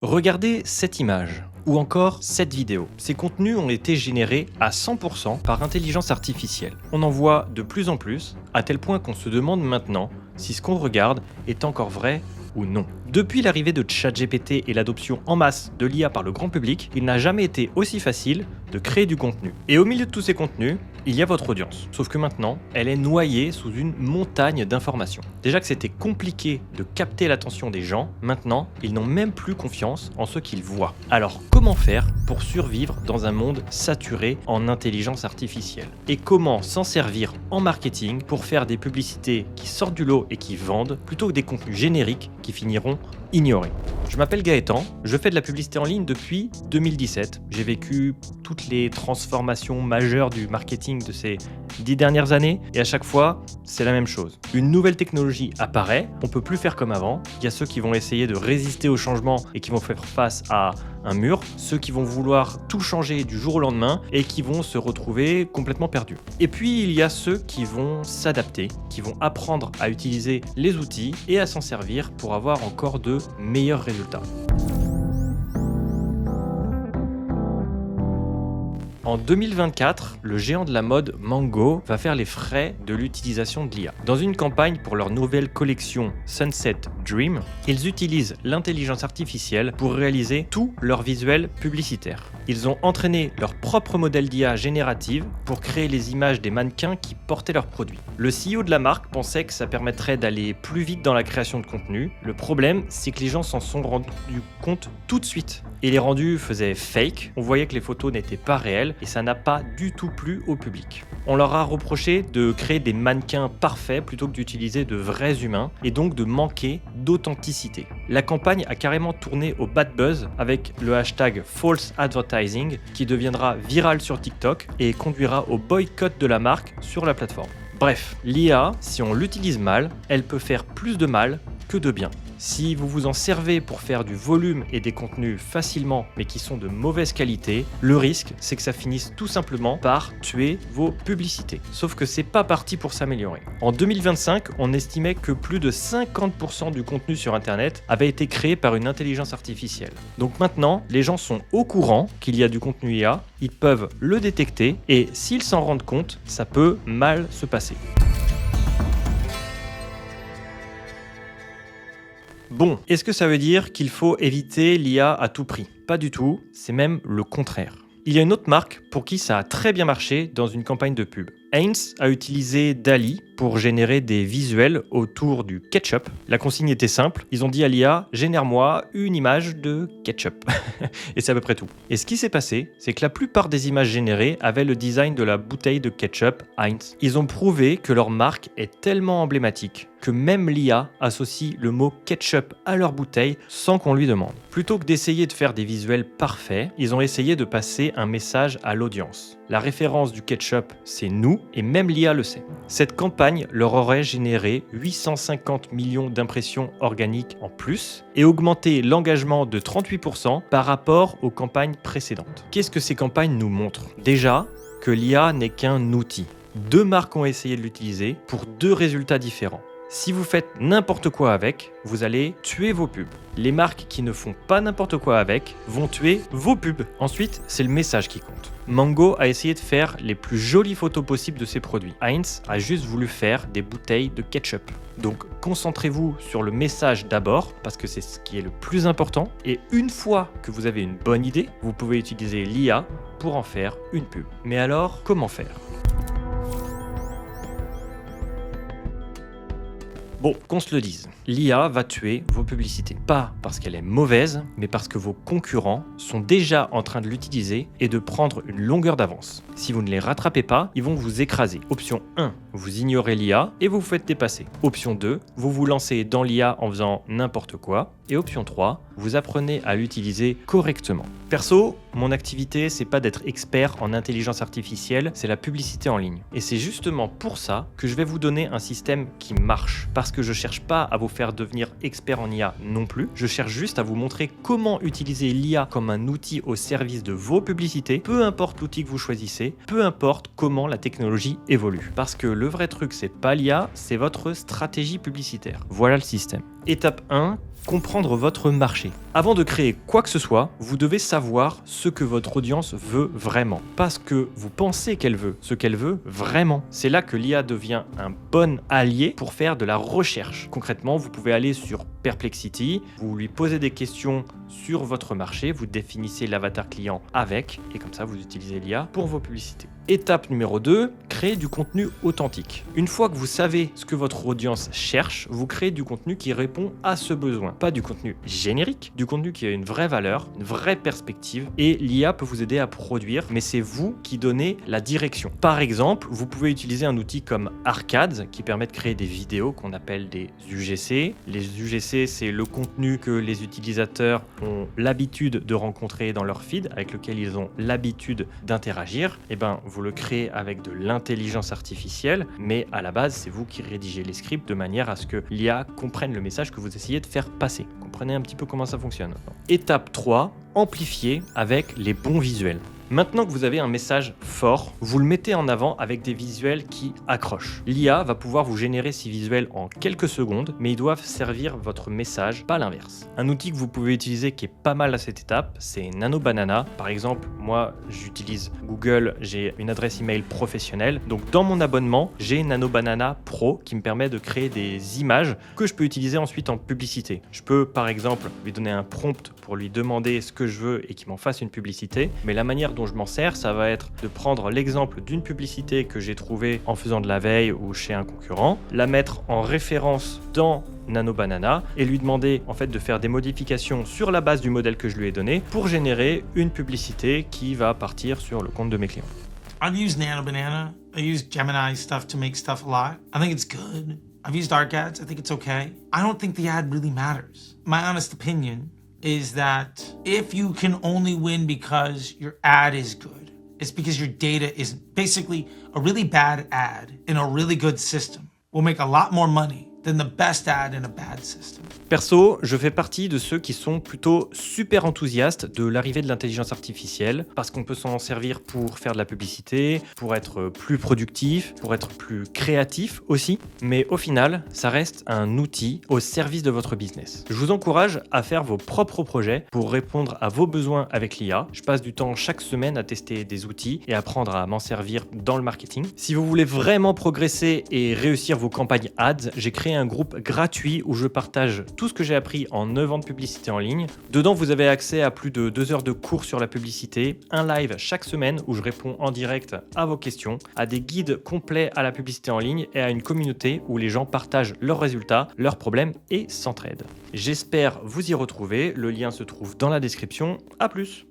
Regardez cette image ou encore cette vidéo. Ces contenus ont été générés à 100% par intelligence artificielle. On en voit de plus en plus, à tel point qu'on se demande maintenant si ce qu'on regarde est encore vrai ou non. Depuis l'arrivée de ChatGPT et l'adoption en masse de l'IA par le grand public, il n'a jamais été aussi facile de créer du contenu. Et au milieu de tous ces contenus, il y a votre audience. Sauf que maintenant, elle est noyée sous une montagne d'informations. Déjà que c'était compliqué de capter l'attention des gens, maintenant, ils n'ont même plus confiance en ce qu'ils voient. Alors, comment faire pour survivre dans un monde saturé en intelligence artificielle? Et comment s'en servir en marketing pour faire des publicités qui sortent du lot et qui vendent, plutôt que des contenus génériques qui finiront ignorés? Je m'appelle Gaëtan, je fais de la publicité en ligne depuis 2017. J'ai vécu toutes les transformations majeures du marketing de ces 10 dernières années et à chaque fois, c'est la même chose. Une nouvelle technologie apparaît, on peut plus faire comme avant. Il y a ceux qui vont essayer de résister au changement et qui vont faire face à un mur, ceux qui vont vouloir tout changer du jour au lendemain et qui vont se retrouver complètement perdus. Et puis il y a ceux qui vont s'adapter, qui vont apprendre à utiliser les outils et à s'en servir pour avoir encore de meilleurs résultats. En 2024, le géant de la mode Mango va faire les frais de l'utilisation de l'IA. Dans une campagne pour leur nouvelle collection Sunset Dream, ils utilisent l'intelligence artificielle pour réaliser tous leurs visuels publicitaires. Ils ont entraîné leur propre modèle d'IA générative pour créer les images des mannequins qui portaient leurs produits. Le CEO de la marque pensait que ça permettrait d'aller plus vite dans la création de contenu. Le problème, c'est que les gens s'en sont rendus compte tout de suite. Et les rendus faisaient fake, on voyait que les photos n'étaient pas réelles et ça n'a pas du tout plu au public. On leur a reproché de créer des mannequins parfaits plutôt que d'utiliser de vrais humains et donc de manquer d'authenticité. La campagne a carrément tourné au bad buzz avec le hashtag False Advertising qui deviendra viral sur TikTok et conduira au boycott de la marque sur la plateforme. Bref, l'IA, si on l'utilise mal, elle peut faire plus de mal que de bien. Si vous vous en servez pour faire du volume et des contenus facilement mais qui sont de mauvaise qualité, le risque c'est que ça finisse tout simplement par tuer vos publicités. Sauf que c'est pas parti pour s'améliorer. En 2025, on estimait que plus de 50% du contenu sur internet avait été créé par une intelligence artificielle. Donc maintenant, les gens sont au courant qu'il y a du contenu IA, ils peuvent le détecter et s'ils s'en rendent compte, ça peut mal se passer. Bon, est-ce que ça veut dire qu'il faut éviter l'IA à tout prix? Pas du tout, c'est même le contraire. Il y a une autre marque pour qui ça a très bien marché dans une campagne de pub. Heinz a utilisé DALL-E pour générer des visuels autour du ketchup. La consigne était simple, ils ont dit à l'IA « Génère-moi une image de ketchup ». Et c'est à peu près tout. Et ce qui s'est passé, c'est que la plupart des images générées avaient le design de la bouteille de ketchup Heinz. Ils ont prouvé que leur marque est tellement emblématique que même l'IA associe le mot ketchup à leur bouteille sans qu'on lui demande. Plutôt que d'essayer de faire des visuels parfaits, ils ont essayé de passer un message à l'audience. La référence du ketchup, c'est nous, et même l'IA le sait. Cette campagne leur aurait généré 850 millions d'impressions organiques en plus et augmenté l'engagement de 38% par rapport aux campagnes précédentes. Qu'est-ce que ces campagnes nous montrent? Déjà, que l'IA n'est qu'un outil. 2 marques ont essayé de l'utiliser pour 2 résultats différents. Si vous faites n'importe quoi avec, vous allez tuer vos pubs. Les marques qui ne font pas n'importe quoi avec vont tuer vos pubs. Ensuite, c'est le message qui compte. Mango a essayé de faire les plus jolies photos possibles de ses produits. Heinz a juste voulu faire des bouteilles de ketchup. Donc concentrez-vous sur le message d'abord, parce que c'est ce qui est le plus important. Et une fois que vous avez une bonne idée, vous pouvez utiliser l'IA pour en faire une pub. Mais alors, comment faire ? Bon, qu'on se le dise, l'IA va tuer vos publicités. Pas parce qu'elle est mauvaise, mais parce que vos concurrents sont déjà en train de l'utiliser et de prendre une longueur d'avance. Si vous ne les rattrapez pas, ils vont vous écraser. Option 1, vous ignorez l'IA et vous vous faites dépasser. Option 2, vous vous lancez dans l'IA en faisant n'importe quoi. Et option 3, vous apprenez à l'utiliser correctement. Perso, mon activité, c'est pas d'être expert en intelligence artificielle, c'est la publicité en ligne. Et c'est justement pour ça que je vais vous donner un système qui marche. Parce que je cherche pas à vous faire devenir expert en IA non plus, je cherche juste à vous montrer comment utiliser l'IA comme un outil au service de vos publicités, peu importe l'outil que vous choisissez, peu importe comment la technologie évolue. Parce que le vrai truc, c'est pas l'IA, c'est votre stratégie publicitaire. Voilà le système. Étape 1, comprendre votre marché. Avant de créer quoi que ce soit, vous devez savoir ce que votre audience veut vraiment. Pas ce que vous pensez qu'elle veut, ce qu'elle veut vraiment. C'est là que l'IA devient un bon allié pour faire de la recherche. Concrètement, vous pouvez aller sur Perplexity, vous lui posez des questions sur votre marché, vous définissez l'avatar client avec, et comme ça vous utilisez l'IA pour vos publicités. Étape numéro 2, créer du contenu authentique. Une fois que vous savez ce que votre audience cherche, vous créez du contenu qui répond à ce besoin. Pas du contenu générique, du contenu qui a une vraie valeur, une vraie perspective, et l'IA peut vous aider à produire, mais c'est vous qui donnez la direction. Par exemple, vous pouvez utiliser un outil comme Arcade qui permet de créer des vidéos qu'on appelle des UGC. Les UGC, c'est le contenu que les utilisateurs ont l'habitude de rencontrer dans leur feed, avec lequel ils ont l'habitude d'interagir. Et ben, vous le créez avec de l'intelligence artificielle, mais à la base, c'est vous qui rédigez les scripts de manière à ce que l'IA comprenne le message que vous essayez de faire passer. Comprenez un petit peu comment ça fonctionne. Étape 3, amplifier avec les bons visuels. Maintenant que vous avez un message fort, vous le mettez en avant avec des visuels qui accrochent. L'IA va pouvoir vous générer ces visuels en quelques secondes, mais ils doivent servir votre message, pas l'inverse. Un outil que vous pouvez utiliser qui est pas mal à cette étape, c'est Nano Banana. Par exemple, moi j'utilise Google, j'ai une adresse email professionnelle. Donc dans mon abonnement, j'ai Nano Banana Pro qui me permet de créer des images que je peux utiliser ensuite en publicité. Je peux par exemple lui donner un prompt pour lui demander ce que je veux et qu'il m'en fasse une publicité, mais la manière dont je m'en sers, ça va être de prendre l'exemple d'une publicité que j'ai trouvée en faisant de la veille ou chez un concurrent, la mettre en référence dans Nano Banana et lui demander en fait de faire des modifications sur la base du modèle que je lui ai donné pour générer une publicité qui va partir sur le compte de mes clients. I've used Nano Banana. I use Gemini stuff to make stuff a lot. I think it's good. I've used ArcAds. I think it's okay. I don't think the ad really matters. My honest opinion is that if you can only win because your ad is good, it's because your data isn't. Basically, a really bad ad in a really good system will make a lot more money than the best ad in a bad system. Perso, je fais partie de ceux qui sont plutôt super enthousiastes de l'arrivée de l'intelligence artificielle parce qu'on peut s'en servir pour faire de la publicité, pour être plus productif, pour être plus créatif aussi. Mais au final, ça reste un outil au service de votre business. Je vous encourage à faire vos propres projets pour répondre à vos besoins avec l'IA. Je passe du temps chaque semaine à tester des outils et apprendre à m'en servir dans le marketing. Si vous voulez vraiment progresser et réussir vos campagnes ads, j'ai créé un groupe gratuit où je partage tout ce que j'ai appris en 9 ans de publicité en ligne. Dedans, vous avez accès à plus de 2 heures de cours sur la publicité, un live chaque semaine où je réponds en direct à vos questions, à des guides complets à la publicité en ligne et à une communauté où les gens partagent leurs résultats, leurs problèmes et s'entraident. J'espère vous y retrouver. Le lien se trouve dans la description. À plus!